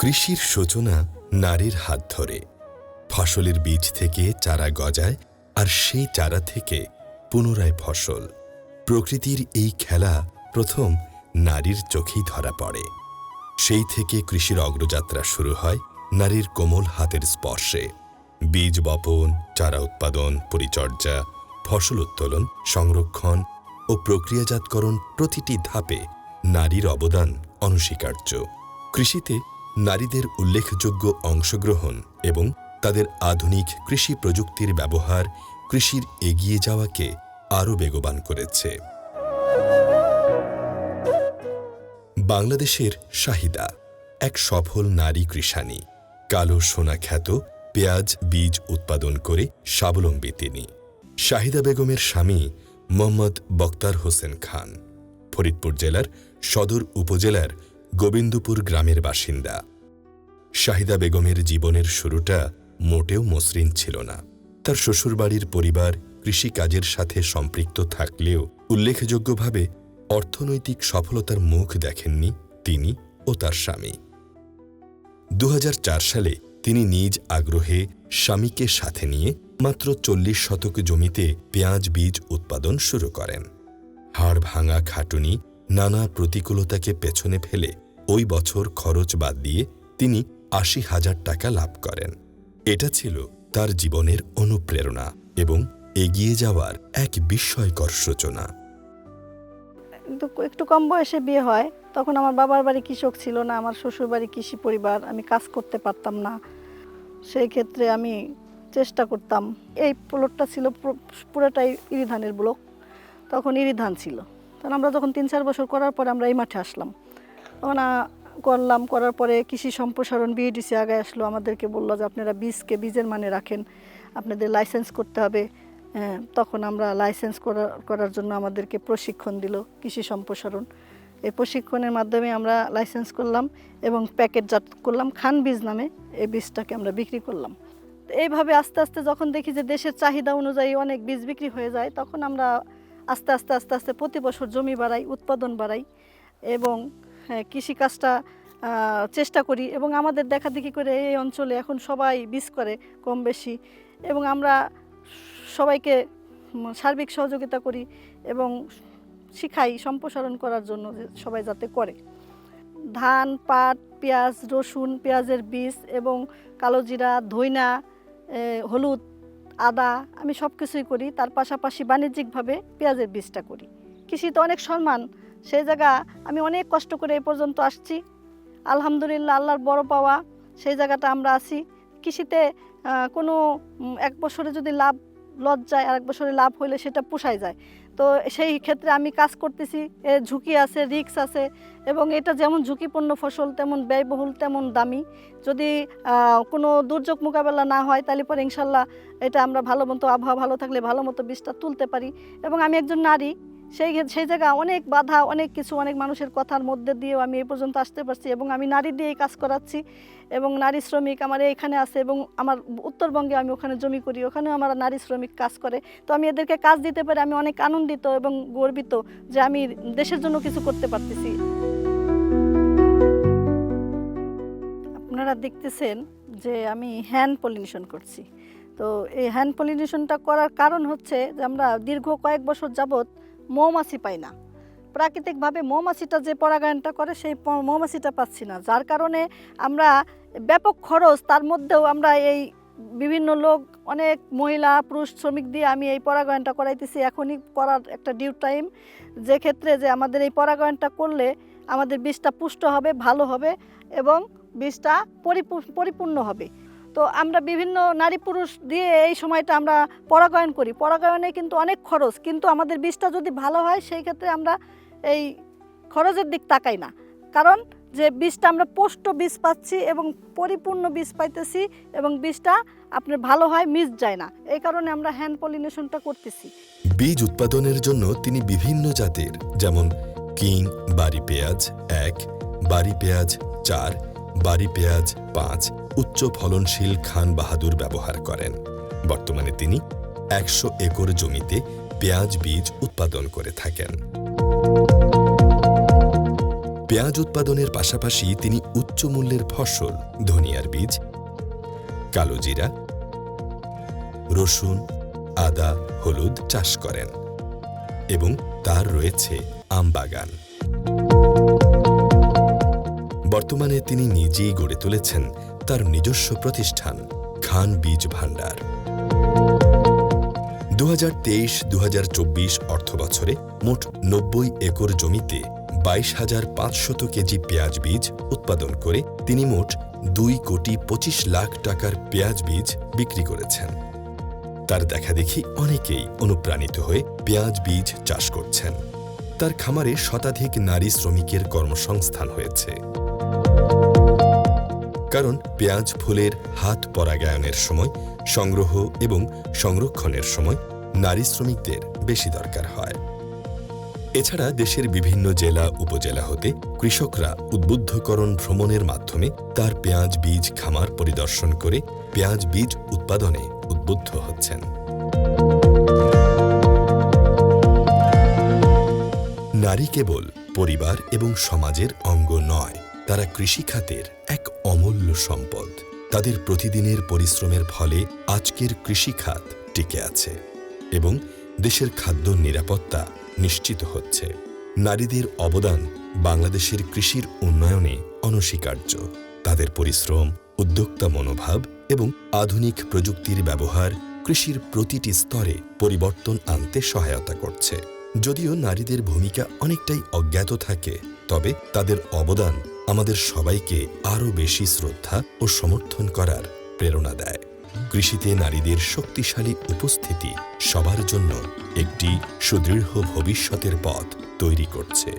কৃষির সূচনা নারীর হাত ধরে। ফসলের বীজ থেকে চারা গজায়, আর সেই চারা থেকে পুনরায় ফসল। প্রকৃতির এই খেলা প্রথম নারীর চোখেই ধরা পড়ে। সেই থেকে কৃষির অগ্রযাত্রা শুরু হয় নারীর কোমল হাতের স্পর্শে। বীজ বপন, চারা উৎপাদন, পরিচর্যা, ফসল উত্তোলন, সংরক্ষণ ও প্রক্রিয়াজাতকরণ প্রতিটি ধাপে নারীর অবদান অনস্বীকার্য। কৃষিতে নারীদের উল্লেখযোগ্য অংশগ্রহণ এবং তাদের আধুনিক কৃষি প্রযুক্তির ব্যবহার কৃষির এগিয়ে যাওয়াকে আরও বেগবান করেছে। বাংলাদেশের শাহিদা এক সফল নারী কৃষাণী। কালো সোনা খ্যাত পেঁয়াজ বীজ উৎপাদন করে স্বাবলম্বী তিনি। শাহিদা বেগমের স্বামী মোহাম্মদ বক্তার হোসেন খান ফরিদপুর জেলার সদর উপজেলার গোবিন্দপুর গ্রামের বাসিন্দা। শাহিদা বেগমের জীবনের শুরুটা মোটেও মসৃণ ছিল না। তার শ্বশুরবাড়ির পরিবার কৃষিকাজের সাথে সম্পৃক্ত থাকলেও উল্লেখযোগ্যভাবে অর্থনৈতিক সফলতার মুখ দেখেননি তিনি ও তার স্বামী। ২০০৪ সালে তিনি নিজ আগ্রহে স্বামীকে সাথে নিয়ে মাত্র ৪০ শতক জমিতে পেঁয়াজ বীজ উৎপাদন শুরু করেন। হাড় ভাঙা খাটুনি, নানা প্রতিকূলতাকে পেছনে ফেলে ওই বছর খরচ বাদ দিয়ে তিনি ৮০,০০০ টাকা লাভ করেন। এটা ছিল তার জীবনের অনুপ্রেরণা এবং এগিয়ে যাওয়ার এক বিস্ময়কর সূচনা। একটু কম বয়সে বিয়ে হয়, তখন আমার বাবার বাড়ি কৃষক ছিল না, আমার শ্বশুর বাড়ি কৃষি পরিবার, আমি কাজ করতে পারতাম না। সেই ক্ষেত্রে আমি চেষ্টা করতাম। এই প্লটটা ছিল পুরোটাই ইরি ধানের ব্লক, তখন ইরি ধান ছিল। তখন আমরা যখন ৩-৪ বছর করার পরে আমরা এই মাঠে আসলাম। তখন করার পরে কৃষি সম্প্রসারণ বিএডিসি আগে আসলো, আমাদেরকে বললো যে আপনারা বীজের মানে রাখেন, আপনাদের লাইসেন্স করতে হবে। তখন আমরা লাইসেন্স করার জন্য আমাদেরকে প্রশিক্ষণ দিল কৃষি সম্প্রসারণ। এই প্রশিক্ষণের মাধ্যমে আমরা লাইসেন্স করলাম এবং প্যাকেটজাত করলাম খান বীজ নামে। এই বীজটাকে আমরা বিক্রি করলাম। এইভাবে আস্তে আস্তে যখন দেখি যে দেশের চাহিদা অনুযায়ী অনেক বীজ বিক্রি হয়ে যায়, তখন আমরা আস্তে আস্তে প্রতি বছর জমি বাড়াই, উৎপাদন বাড়াই এবং কৃষিকাজটা চেষ্টা করি। এবং আমাদের দেখাদেখি করে এই অঞ্চলে এখন সবাই বীজ করে কম বেশি, এবং আমরা সবাইকে সার্বিক সহযোগিতা করি এবং শিখাই সম্প্রসারণ করার জন্য যে সবাই যাতে করে। ধান, পাট, পেঁয়াজ, রসুন, পেঁয়াজের বীজ এবং কালোজিরা, ধইনা, হলুদ, আদা আমি সব কিছুই করি। তার পাশাপাশি বাণিজ্যিকভাবে পেঁয়াজের বীজটা করি। কৃষিতে অনেক সম্মান, সেই জায়গা আমি অনেক কষ্ট করে এই পর্যন্ত আসছি। আলহামদুলিল্লাহ, আল্লাহর বড় পাওয়া, সেই জায়গাটা আমরা আছি। কৃষিতে কোনো এক বছরে যদি লস যায়, আর এক বছরে লাভ হইলে সেটা পোষায় যায়। তো সেই ক্ষেত্রে আমি কাজ করতেছি, এর ঝুঁকি আছে, রিস্ক আছে, এবং এটা যেমন ঝুঁকিপূর্ণ ফসল তেমন ব্যয়বহুল, তেমন দামি। যদি কোনো দুর্যোগ মোকাবেলা না হয় তাহলে পরে ইনশাল্লাহ এটা আমরা ভালো মতো, আবহাওয়া ভালো থাকলে ভালো মতো বীজটা তুলতে পারি। এবং আমি একজন নারী, সেই জায়গা অনেক বাধা, অনেক কিছু, অনেক মানুষের কথার মধ্যে দিয়েও আমি এই পর্যন্ত আসতে পারছি। এবং আমি নারী দিয়েই কাজ করাচ্ছি এবং নারী শ্রমিক আমার এখানে আছে, এবং আমার উত্তরবঙ্গে আমি ওখানে জমি করি, ওখানেও আমার নারী শ্রমিক কাজ করে। তো আমি এদেরকে কাজ দিতে পারে আমি অনেক আনন্দিত এবং গর্বিত যে আমি দেশের জন্য কিছু করতে পারতেছি। আপনারা দেখতেছেন যে আমি হ্যান্ড পলিনেশন করছি। তো এই হ্যান্ড পলিনেশনটা করার কারণ হচ্ছে যে আমরা দীর্ঘ কয়েক বছর যাবৎ মৌমাছি পাই না। প্রাকৃতিকভাবে মৌমাছিটা যে পরাগায়নটা করে সেই মৌমাছিটা পাচ্ছি না, যার কারণে আমরা ব্যাপক খরচ, তার মধ্যেও আমরা এই বিভিন্ন লোক, অনেক মহিলা পুরুষ শ্রমিক দিয়ে আমি এই পরাগায়নটা করাইতেছি। এখনই করার একটা ডিউ টাইম, যে ক্ষেত্রে যে আমাদের এই পরাগায়নটা করলে আমাদের বীজটা পুষ্ট হবে, ভালো হবে এবং বীজটা পরিপূর্ণ হবে। তো আমরা বিভিন্ন নারী পুরুষ দিয়ে এই সময়টা আমরা পরাগায়ন করি। পরাগায়নে কিন্তু অনেক খরচ, কিন্তু আমাদের বীজটা যদি ভালো হয় সেই ক্ষেত্রে আমরা এই খরচের দিক তাকাই না, কারণ যে বীজটা আমরা পুষ্ট বীজ পাচ্ছি এবং পরিপূর্ণ বীজ পাইতেছি এবং বীজটা আপনার ভালো হয়, মিস যায় না। এই কারণে আমরা হ্যান্ড পলিনেশনটা করতেছি। বীজ উৎপাদনের জন্য তিনি বিভিন্ন জাতের, যেমন কিং বাড়ি পেঁয়াজ ১, বাড়ি পেঁয়াজ ৪, বাড়ি পেঁয়াজ ৫, উচ্চ ফলনশীল খান বাহাদুর ব্যবহার করেন। বর্তমানে তিনি ১০০ একর জমিতে পেঁয়াজ বীজ উৎপাদন করে থাকেন। পেঁয়াজ উৎপাদনের পাশাপাশি তিনি উচ্চ মূল্যের ফসল ধনিয়ার বীজ, কালো জিরা, রসুন, আদা, হলুদ চাষ করেন এবং তার রয়েছে আম বাগান। বর্তমানে তিনি নিজেই গড়ে তুলেছেন তার নিজস্ব প্রতিষ্ঠান খান বীজ ভান্ডার। 2023-2024 অর্থবছরে মোট 90 একর জমিতে 22,500 কেজি পেঁয়াজ বীজ উৎপাদন করে তিনি মোট 2,25,00,000 টাকার পেঁয়াজ বীজ বিক্রি করেছেন। তার দেখাদেখি অনেকেই অনুপ্রাণিত হয়ে পেঁয়াজ বীজ চাষ করছেন। তার খামারে শতাধিক নারী শ্রমিকের কর্মসংস্থান হয়েছে। কারণ পেঁয়াজ ফুলের হাত পরাগায়নের সময়, সংগ্রহ এবং সংরক্ষণের সময় নারী শ্রমিকদের বেশি দরকার হয়। এছাড়া দেশের বিভিন্ন জেলা উপজেলা হতে কৃষকরা উদ্বুদ্ধকরণ ভ্রমণের মাধ্যমে তার পেঁয়াজ বীজ খামার পরিদর্শন করে পেঁয়াজ বীজ উৎপাদনে উদ্বুদ্ধ হচ্ছেন। নারী কেবল পরিবার এবং সমাজের অঙ্গ নয়, তারা কৃষিখাতের এক অমূল্য সম্পদ। তাদের প্রতিদিনের পরিশ্রমের ফলে আজকের কৃষিখাত টিকে আছে এবং দেশের খাদ্য নিরাপত্তা নিশ্চিত হচ্ছে। নারীদের অবদান বাংলাদেশের কৃষির উন্নয়নে অনস্বীকার্য। তাদের পরিশ্রম, উদ্যোক্তা মনোভাব এবং আধুনিক প্রযুক্তির ব্যবহার কৃষির প্রতিটি স্তরে পরিবর্তন আনতে সহায়তা করছে। যদিও নারীদের ভূমিকা অনেকটাই অজ্ঞাত থাকে, তবে তাদের অবদান আমাদের সবাইকে আরও বেশি শ্রদ্ধা ও সমর্থন করার প্রেরণা দেয়। কৃষিতে নারীদের শক্তিশালী উপস্থিতি সবার জন্য একটি সুদৃঢ় ভবিষ্যতের পথ তৈরি করছে।